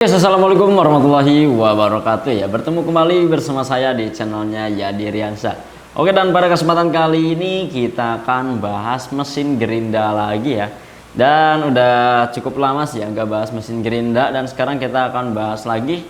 Assalamualaikum warahmatullahi wabarakatuh ya. Bertemu kembali bersama saya di channelnya Yadi Riansa. Oke, dan pada kesempatan kali ini kita akan bahas mesin gerinda lagi ya. Dan udah cukup lama sih ya nggak bahas mesin gerinda, dan sekarang kita akan bahas lagi.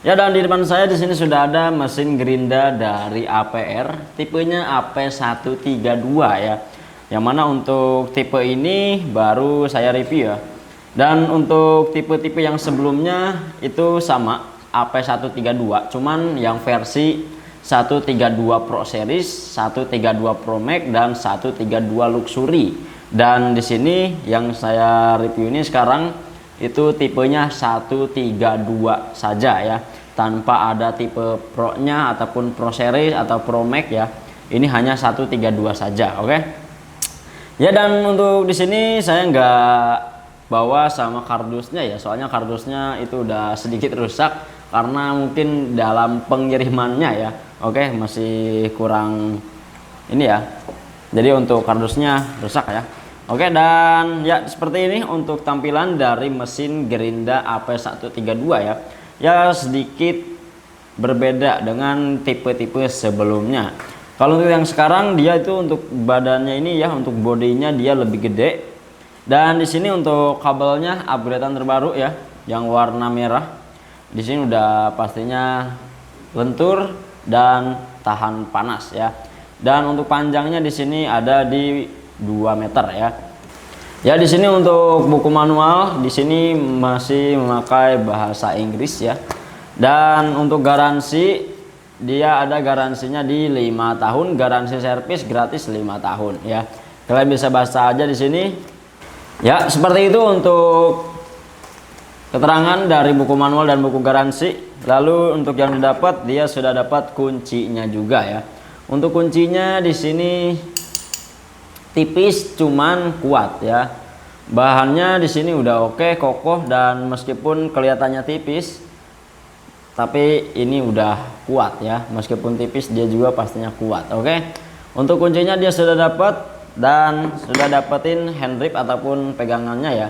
Ya, dan di depan saya di sini sudah ada mesin gerinda dari APR, tipenya AP132 ya. Yang mana untuk tipe ini baru saya review ya. Dan untuk tipe-tipe yang sebelumnya itu sama AP132, cuman yang versi 132 Pro Series, 132 Pro Max, dan 132 Luxury. Dan di sini yang saya review ini sekarang itu tipenya 132 saja ya, tanpa ada tipe Pro-nya ataupun Pro Series atau Pro Max ya. Ini hanya 132 saja, oke? Ya, dan untuk di sini saya nggak bawa sama kardusnya ya, soalnya kardusnya itu udah sedikit rusak karena mungkin dalam pengirimannya ya. Oke, masih kurang ini ya, jadi untuk kardusnya rusak ya. Oke, dan ya seperti ini untuk tampilan dari mesin gerinda AP132 ya. Ya sedikit berbeda dengan tipe-tipe sebelumnya. Kalau untuk yang sekarang dia itu untuk badannya ini ya, untuk bodinya dia lebih gede. Dan di sini untuk kabelnya upgradean terbaru ya, yang warna merah. Di sini udah pastinya lentur dan tahan panas ya. Dan untuk panjangnya di sini ada di 2 meter ya. Ya, di sini untuk buku manual di sini masih memakai bahasa Inggris ya. Dan untuk garansi dia ada garansinya di 5 tahun, garansi servis gratis 5 tahun ya. Kalian bisa baca aja di sini. Ya, seperti itu untuk keterangan dari buku manual dan buku garansi. Lalu untuk yang didapat, dia sudah dapat kuncinya juga ya. Untuk kuncinya di sini tipis cuman kuat ya. Bahannya di sini udah oke, kokoh, dan meskipun kelihatannya tipis, tapi ini udah kuat ya. Meskipun tipis dia juga pastinya kuat. Oke. Untuk kuncinya dia sudah dapat. Dan sudah dapetin hand grip ataupun pegangannya ya,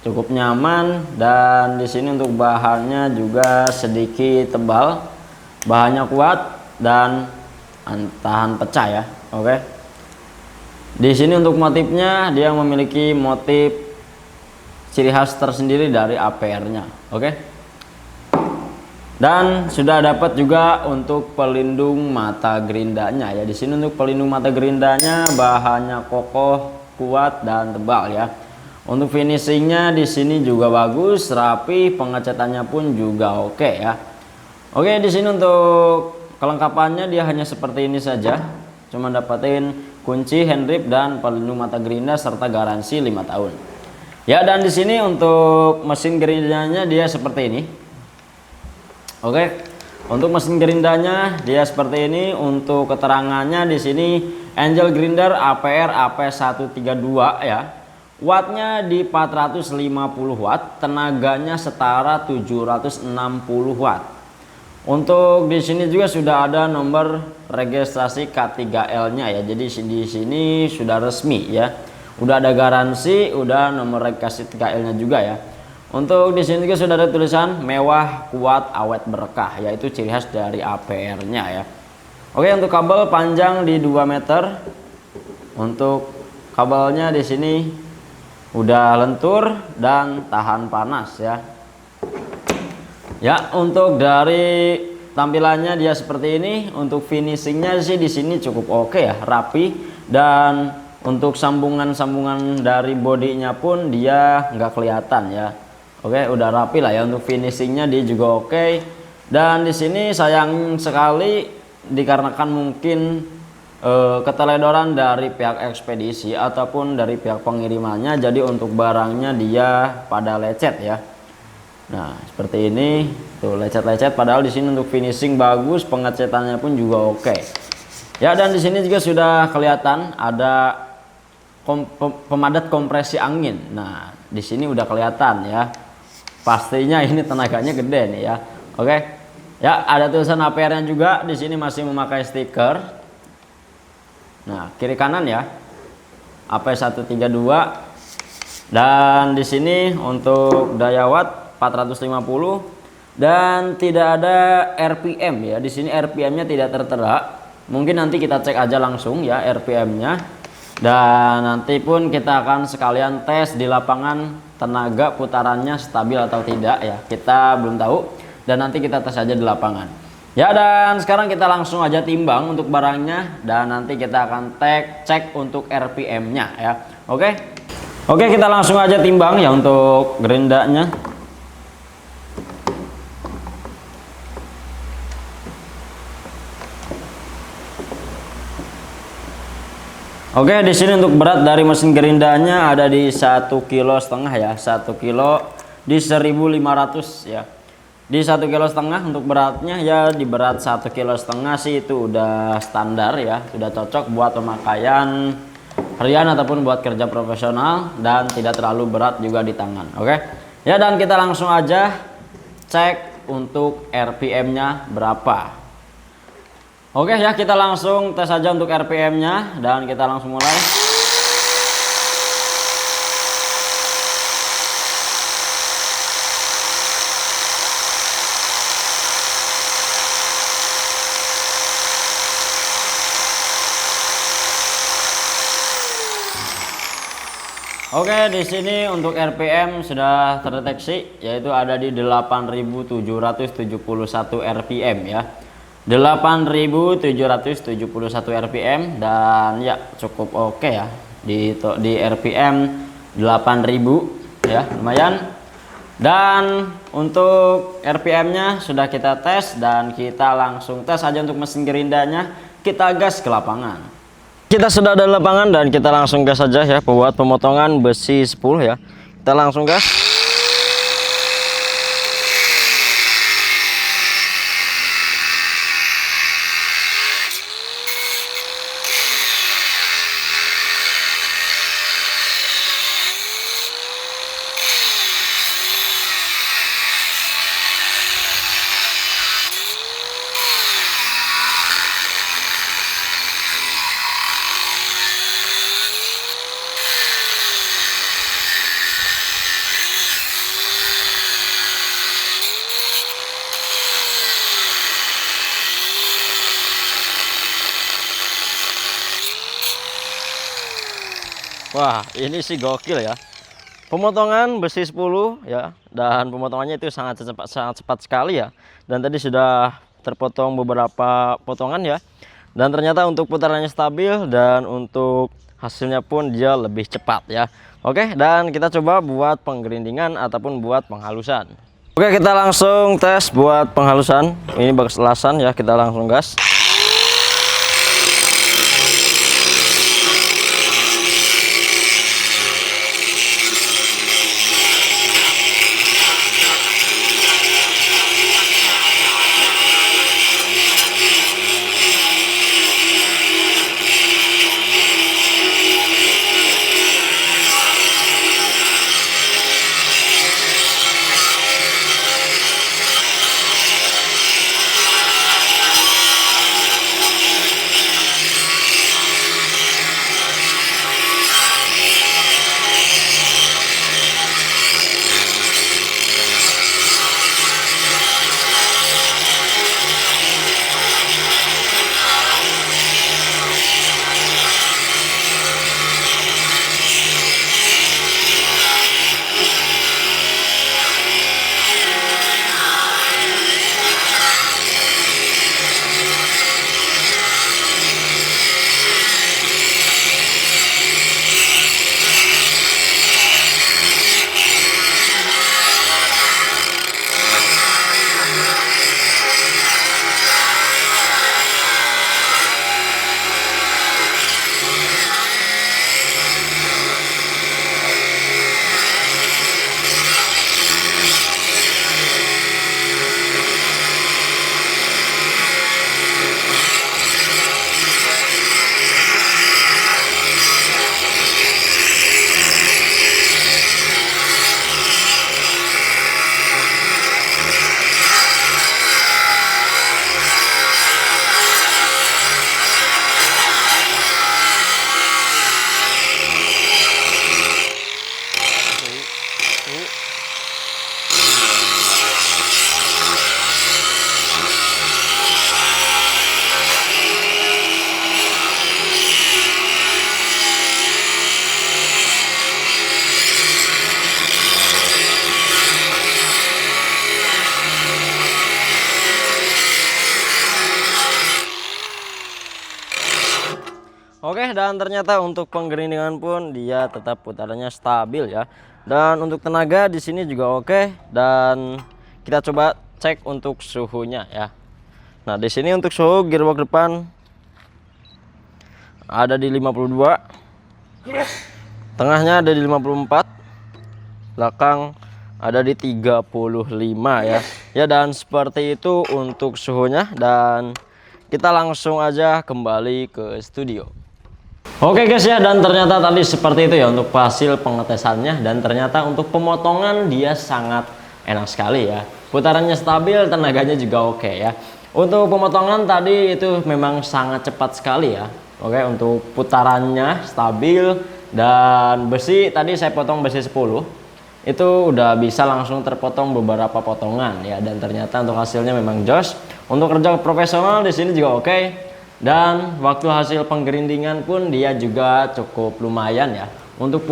cukup nyaman. Dan di sini untuk bahannya juga sedikit tebal, bahannya kuat dan tahan pecah ya. Oke, di sini untuk motifnya dia memiliki motif ciri khas tersendiri dari APR-nya. Oke. Dan sudah dapat juga untuk pelindung mata gerindanya ya. Di sini untuk pelindung mata gerindanya bahannya kokoh, kuat, dan tebal ya. Untuk finishingnya di sini juga bagus, rapi, pengecatannya pun juga oke ya. Oke, di sini untuk kelengkapannya dia hanya seperti ini saja. Cuma dapatin kunci, hand grip, dan pelindung mata gerinda serta garansi 5 tahun. Ya, dan di sini untuk mesin gerindanya dia seperti ini. Oke, untuk mesin gerindanya dia seperti ini. Untuk keterangannya di sini Angel Grinder APR AP132 ya. Wattnya di 450 watt, tenaganya setara 760 watt. Untuk di sini juga sudah ada nomor registrasi K3L-nya ya. Jadi di sini sudah resmi ya. Udah ada garansi, udah nomor registrasi K3L-nya juga ya. Untuk di sini juga sudah ada tulisan mewah, kuat, awet, berkah, yaitu ciri khas dari APR-nya ya. Oke, untuk kabel panjang di 2 meter. Untuk kabelnya di sini udah lentur dan tahan panas ya. Ya, untuk dari tampilannya dia seperti ini. Untuk finishingnya sih di sini cukup oke ya, rapi. Dan untuk sambungan-sambungan dari bodinya pun dia nggak kelihatan ya. Oke, udah rapi lah ya. Untuk finishingnya dia juga oke. Dan di sini sayang sekali dikarenakan mungkin keteledoran dari pihak ekspedisi ataupun dari pihak pengirimannya, jadi untuk barangnya dia pada lecet ya. Nah, seperti ini tuh, lecet-lecet, padahal di sini untuk finishing bagus, pengecatannya pun juga oke. Ya, dan di sini juga sudah kelihatan ada pemadat kompresi angin. Nah, di sini udah kelihatan ya. Pastinya ini tenaganya gede nih ya. Oke. Ya, ada tulisan APR-nya juga. Di sini masih memakai stiker. Nah, kiri kanan ya. AP132. Dan di sini untuk daya watt 450 dan tidak ada RPM ya. Di sini RPM-nya tidak tertera. Mungkin nanti kita cek aja langsung ya RPM-nya. Dan nanti pun kita akan sekalian tes di lapangan tenaga putarannya stabil atau tidak ya. Kita belum tahu dan nanti kita tes aja di lapangan. Ya, dan sekarang kita langsung aja timbang untuk barangnya dan nanti kita akan cek untuk RPM-nya ya. Oke. Oke, kita langsung aja timbang ya untuk gerindanya. Oke, di sini untuk berat dari mesin gerindanya ada di 1,5 kg ya, 1 kilo di 1.500 ya. Di 1,5 kg untuk beratnya ya, di berat 1,5 kg sih itu udah standar ya, sudah cocok buat pemakaian harian ataupun buat kerja profesional dan tidak terlalu berat juga di tangan. Oke. Ya, dan kita langsung aja cek untuk RPM-nya berapa. Oke ya, kita langsung tes aja untuk RPM-nya dan kita langsung mulai. Oke, di sini untuk RPM sudah terdeteksi yaitu ada di 8.771 RPM ya. 8.771 RPM dan ya cukup oke ya di RPM 8.000 ya, lumayan. Dan untuk RPM-nya sudah kita tes dan kita langsung tes aja untuk mesin gerindanya. Kita gas ke lapangan. Kita sudah ada di lapangan dan kita langsung gas saja ya buat pemotongan besi 10 ya. Kita langsung gas. Wah, ini sih gokil ya. Pemotongan besi 10 ya, dan pemotongannya itu sangat cepat sekali ya. Dan tadi sudah terpotong beberapa potongan ya. Dan ternyata untuk putarannya stabil dan untuk hasilnya pun dia lebih cepat ya. Oke, dan kita coba buat penggerindingan ataupun buat penghalusan. Oke, kita langsung tes buat penghalusan. Ini bagus elasan ya, kita langsung gas. Oke, dan ternyata untuk penggerindingan pun dia tetap putarannya stabil ya. Dan untuk tenaga di sini juga oke. Dan kita coba cek untuk suhunya ya. Nah, di sini untuk suhu gearbox depan ada di 52. Tengahnya ada di 54. Belakang ada di 35 ya. Ya, dan seperti itu untuk suhunya, dan kita langsung aja kembali ke studio. Oke guys ya, dan ternyata tadi seperti itu ya untuk hasil pengetesannya, dan ternyata untuk pemotongan dia sangat enak sekali ya. Putarannya stabil, tenaganya juga oke ya. Untuk pemotongan tadi itu memang sangat cepat sekali ya. Oke, untuk putarannya stabil, dan besi tadi saya potong besi 10. Itu udah bisa langsung terpotong beberapa potongan ya, dan ternyata untuk hasilnya memang jos. Untuk kerja profesional di sini juga oke. Dan waktu hasil penggerindingan pun dia juga cukup lumayan ya. Untuk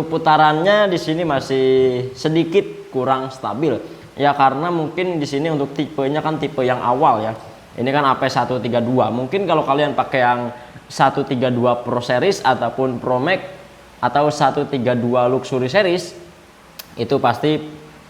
putarannya di sini masih sedikit kurang stabil. Ya karena mungkin di sini untuk tipenya kan tipe yang awal ya. Ini kan AP132. Mungkin kalau kalian pakai yang 132 Pro Series ataupun Pro Max atau 132 Luxury Series, itu pasti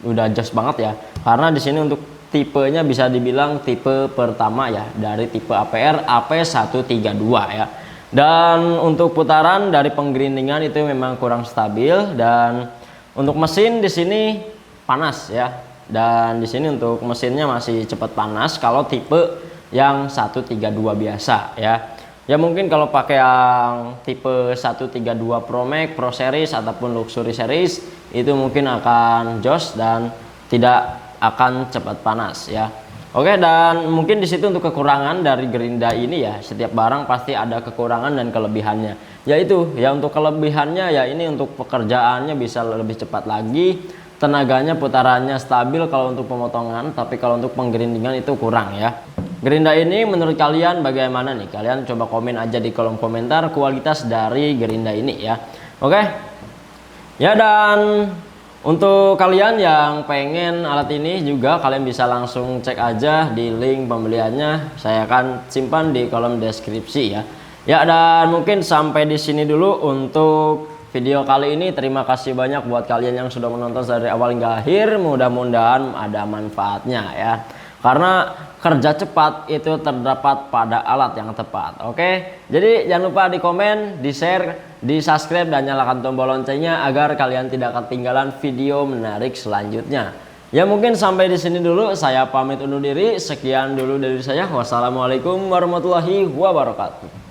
udah jos banget ya. Karena di sini untuk tipenya bisa dibilang tipe pertama ya dari tipe APR AP132 ya. Dan untuk putaran dari penggerindingan itu memang kurang stabil, dan untuk mesin di sini panas ya. Dan di sini untuk mesinnya masih cepat panas kalau tipe yang 132 biasa ya. Ya mungkin kalau pakai yang tipe 132 Pro Max, Pro Series ataupun Luxury Series itu mungkin akan jos dan tidak akan cepat panas ya. Oke, dan mungkin di situ untuk kekurangan dari gerinda ini ya, setiap barang pasti ada kekurangan dan kelebihannya. Yaitu ya untuk kelebihannya ya ini untuk pekerjaannya bisa lebih cepat lagi, tenaganya putarannya stabil kalau untuk pemotongan, tapi kalau untuk penggerindingan itu kurang ya. Gerinda ini menurut kalian bagaimana nih? Kalian coba komen aja di kolom komentar kualitas dari gerinda ini ya. Oke. Ya, dan untuk kalian yang pengen alat ini juga kalian bisa langsung cek aja di link pembeliannya. Saya akan simpan di kolom deskripsi ya. Ya, dan mungkin sampai di sini dulu untuk video kali ini. Terima kasih banyak buat kalian yang sudah menonton dari awal hingga akhir. Mudah-mudahan ada manfaatnya ya. Karena kerja cepat itu terdapat pada alat yang tepat. Oke, jadi jangan lupa di komen, di share, di subscribe, dan nyalakan tombol loncengnya agar kalian tidak ketinggalan video menarik selanjutnya. Ya mungkin sampai di sini dulu, saya pamit undur diri. Sekian dulu dari saya. Wassalamualaikum warahmatullahi wabarakatuh.